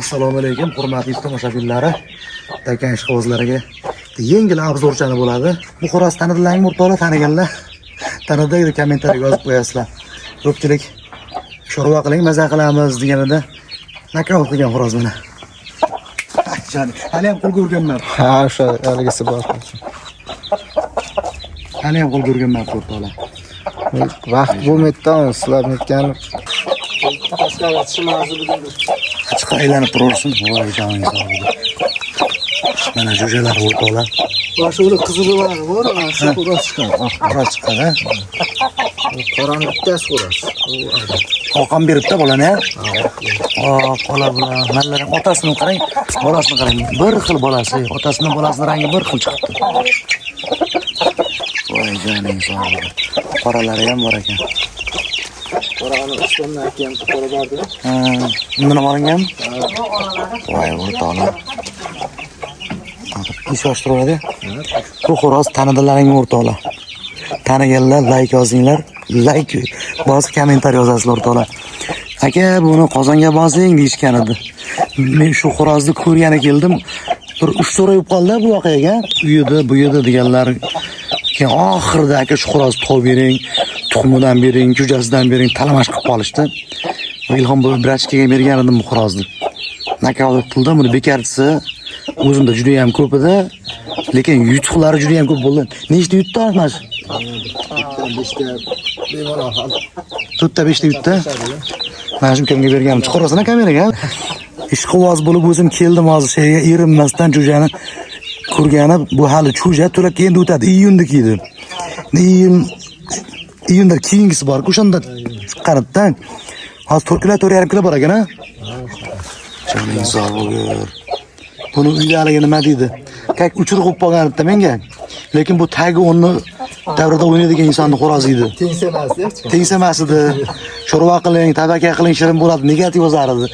Assalomu alaykum, hurmatli tomoshabinlar. Dakan ishqibozlariga yengil obzorchani bo'ladi. Bu xo'roz tanidilarmi, o'rtoqlar taniganlar? Tanidaydi, kommentariyaga yozib qo'yasizlar. Ko'pchilik sho'rva qiling, maza qilamiz deganida nakavt qilgan xo'roz mana. Hali ham qo'lga urganman. Ha, o'sha haligisi bor. Hali ham qo'lga urganman, o'rtoqlar. Vaqt bo'lmaydi-da, sizlar aytgan Chiqib aylanib turaversin. Voy joningiz og'ridi. Mana jo'jalar o'rtoqlar. boshida qizili bor, shu xo'roz chiqqan. Xo'roz chiqqan-a? Qorani bittasi xo'roz. Oqam beribdi bolani, ha? Qola bular. Manlarning otasini qarang, bolasini qarang. Bir xil bolasi, otasining bolasining rangi bir xil chiqibdi. Voy joningiz og'ridi. Qoralari ham bor ekan. Qorani ustondan keyin qora bordi. Ha, undan ham olinganmi? Voy o'rtoqlar. Ish oshtiradi. Bu xo'roz tanidilaringmi o'rtoqlar? Taniganlar like yozinglar. Like bosib kommentariy yozasizlar o'rtoqlar. Aka, buni qozonga bosing deyishgan edi. Men shu xo'rozni ko'rgani keldim. Bir uch so'rayib qoldi bu voqeaga. Bu yedi deganlar. Keyin oxirida aka shu xo'rozni tov bering, tuxumidan bering, jo'jasidan bering, talamash qilib qolishdi. Ilhom bu brachkaga bergan edim bu xo'rozni. Nakavt qildim, buni bekarchisi o'zimda juda ham ko'p edi, lekin yutuqlari juda ham ko'p bo'ldi. Nechta yutdi Ahmash? 5ta bemalol hal. 4ta 5ta yutdi. Mana shu kimga berganim chiqarasana kameraga. Ishqiboz bo'lib o'zim keldim hozir sheyga erinmasdan jo'jani ko'rgani bu hali cho'ja to'lab endi o'tadi. Iyundiki edi. Iyunda keyingisi bor-ku, o'shanda chiqqandan. Hozir 4 kilo 4,5 kilo bor ekan-a? Joningiz sog' bo'lgur. Buni uyaligi nima deydi? Kak uchirib qo'yib qolganida menga. Lekin bu tagi o'nni davrida o'ynaydigan insonni xo'rozi edi. Tengsamas edi. Sho'rva qiling, tabaka qiling, shirin bo'ladi, negativ yozar edi.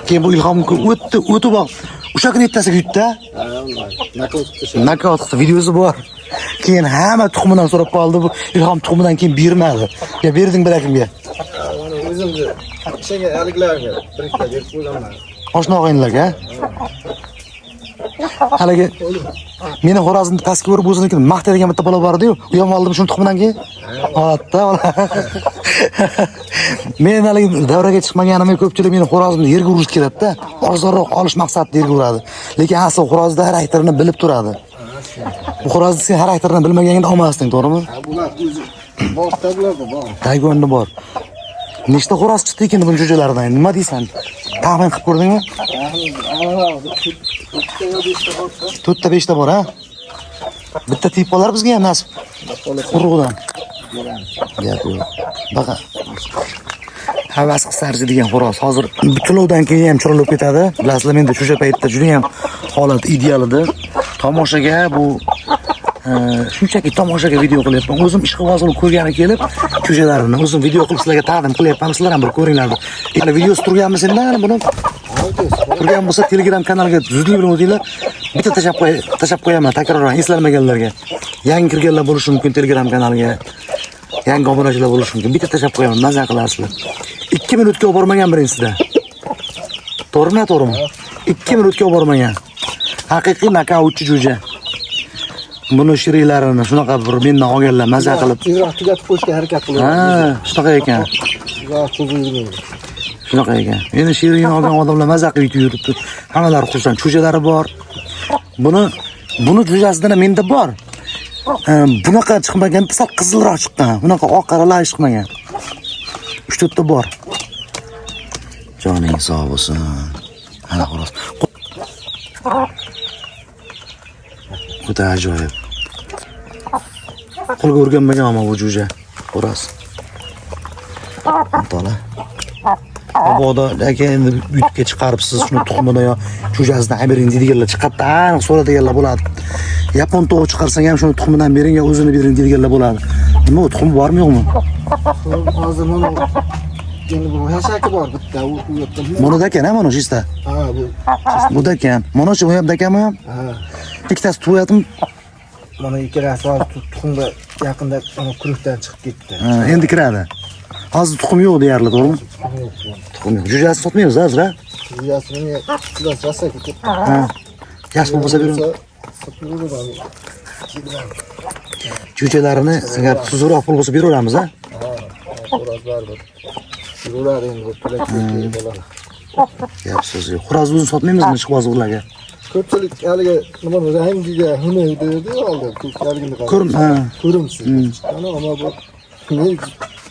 Keyin bu Ilhom o'tib bor. O'sha kuni ertasiga yutdi. Nakavt videosi bor. Keyin hamma tuxumidan so'rab qoldi. Bu Ilhom tuxumidan keyin bermadi. Ya berding birakimga. O'zimga ishga aliklarga birikta berib qo'yganman. Oshna o'g'inlarga. Haligi meni xo'rozimni pastga ko'rib o'zinikini maqtaydigan bitta bola bor edi-yu, u ham oldim shuni tuxumidan keyin. Holatda. Men haligi davraga chiqmaganimga ko'pchilik meni xo'rozimni yerga urishib keladi-da. Ozroq olish maqsadida yerga uradi. Lekin asl xo'rozda xarakterini bilib turadi. Bu xo'rozni sen xarakterini bilmaganingda olmasding, to'g'rimi? Bular o'zi borda bor. Taygonda bor. Nechta xo'roz chiqdi ekan bu jo'jalaridan? Nima deysan? Taxmin qilib ko'rdingmi? 4ta 5ta bor, ha? Bitta tip qolar bizga ham nasib. Urug'dan. Gap yo'q. Baqa. Havas qisarchi degan xo'roz. Hozir butlovdan keyin ham chirilib ketadi. Bilasizlar, menda o'sha paytda juda ham holat ideal edi. Tomoshaga bu shunchaki tomoshaga video qilyapman. O'zim ishqibozini ko'rgani kelib, jo'jalarini o'zim video qilib sizlarga taqdim qilyapman. Sizlar ham bir ko'ringlar. Hali videosi turganmisizlar buni? Turgan bo'lsa Telegram kanaliga zudlik bilan o'tinglar. Bitta tashab qo'yaman takroran eslamaganlarga. Yangi kirganlar bo'lishi mumkin Telegram kanaliga. Yangi obunachilar bo'lishi mumkin. Bitta tashab qo'yaman, maza qilasizlar. 2 minutga olib bormagan birinchisida. To'g'rimi? 2 minutga olib bormagan. Haqiqiy nakavtchi jo'ja. Buni shiriklarini shunaqa bir mendan olganlar maza qilib. Tugatib qo'yishga harakat qilyapti. Ha, shunaqa ekan. Shunaqa ekan. Endi shirini olgan odamlar maza qilib yuribdi. Hammalari xursand, cho'jalari bor. Buni jo'jasidan menda bor. Bunaqa chiqmagan, sal qizilroq chiqqan. Bunaqa oq qaralar chiqmagan. 3-4 ta bor. Joning sog' bo'lsin. Ana xolos. Xudo ajoyib. Qo'lga o'rganmagan ammo bu jo'ja. Xo'roz. To'la. Boboda aka endi uyga chiqaribsiz shuni tuxumidan yo jo'jasidan bering deydiganlar chiqadi, aniq so'radiganlar bo'ladi. Yapon tovuq chiqarsang ham shuni tuxumidan bering yo o'zini bering deydiganlar bo'ladi. Nima u tuxum bormi yo'qmi? Hozir mana endi bu hashaki bor bitta u yoqda. Monada ekan, mana shu ishda. Ha, bu. Buda ekan. Mana shu bu yerda ekanmi? Ha. Ikkitasi tug'yapmi? Mana ikkalasi tuxumga yaqinda kurukdan chiqib ketdi. Ha, endi kiradi. Hozir tuxum yo'q deyarli, to'g'rimi? Tuxum yo'q. Jo'jasi sotmaymiz hozir, ha? Yasini biraz rasa ketib. Ha. Yaxshi bo'lsa beraman. Jo'jalarini agar tuzroq pul bo'lsa beraveramiz, ha? Xo'roz baribir. Yuraveradi endi bu pulak bo'ladi. Gap so'z yo'q. Xo'roz o'zini sotmaymizmi ishqibozlarga? Ko'pchilik haligi nima rangiga huni deydi oldi. Ko'pchilikni qarab. Ko'rim, ha. Ko'rimsiz. Ana ammo bu men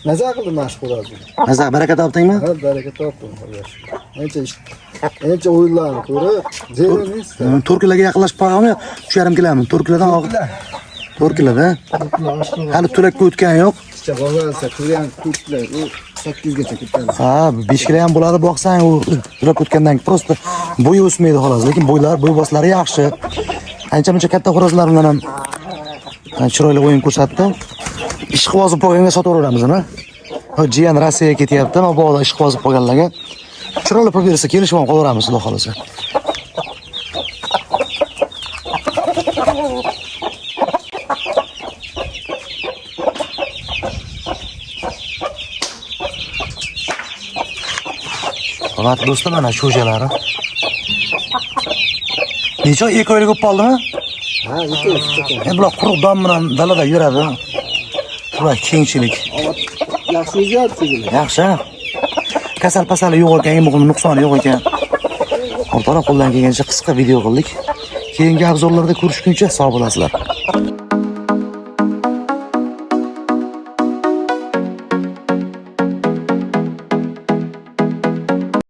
maza qildim mashg'ulotni. Maza baraka topdingmi? Ha, baraka topdim. Ancha o'yinlarni ko'rib, zeramisda. 4 kiloga yaqinlashib qolganmi? 3,5 kilomi? 4 kilodan og'ir. 4 kiloda. Hali to'lakka o'tgani yo'q. Işte bozarsa ko'rgan ko'plar u 8 gacha ketadi. Ha, 5 kilo ham bo'ladi, boqsang u to'lak o'tgandan keyin prosta bo'yi o'smaydi xolos, lekin bo'y boslari yaxshi. Ancha-muncha katta xo'rozlar bilan ham chiroyli o'yin ko'rsatdi. Ishqibozib qolganga sotaveramiz, nima? Ha, jiyan Rossiyaga ketyapti, mana bu yerda ishqibozib qolganlarga chiroyli pul bersa kelishib ham qolaveramiz, xudo xolasa. Hurmatli do'stlar, mana sho'jalari. Necha ekoylik bo'lib qoldimi? Ha, yetti. Bular quruq dom bilan dalada yuradi. Bular kengchilik. Yaxshi o'zgardi. Yaxshi. Kasal-pasali yo'q ekan, eng muhimi nuqsoni yo'q ekan. O'rtoqlar, qo'ldan kelgancha qisqa video qildik. Keyingi obzorlarda ko'rishguncha sog' bo'lasizlar.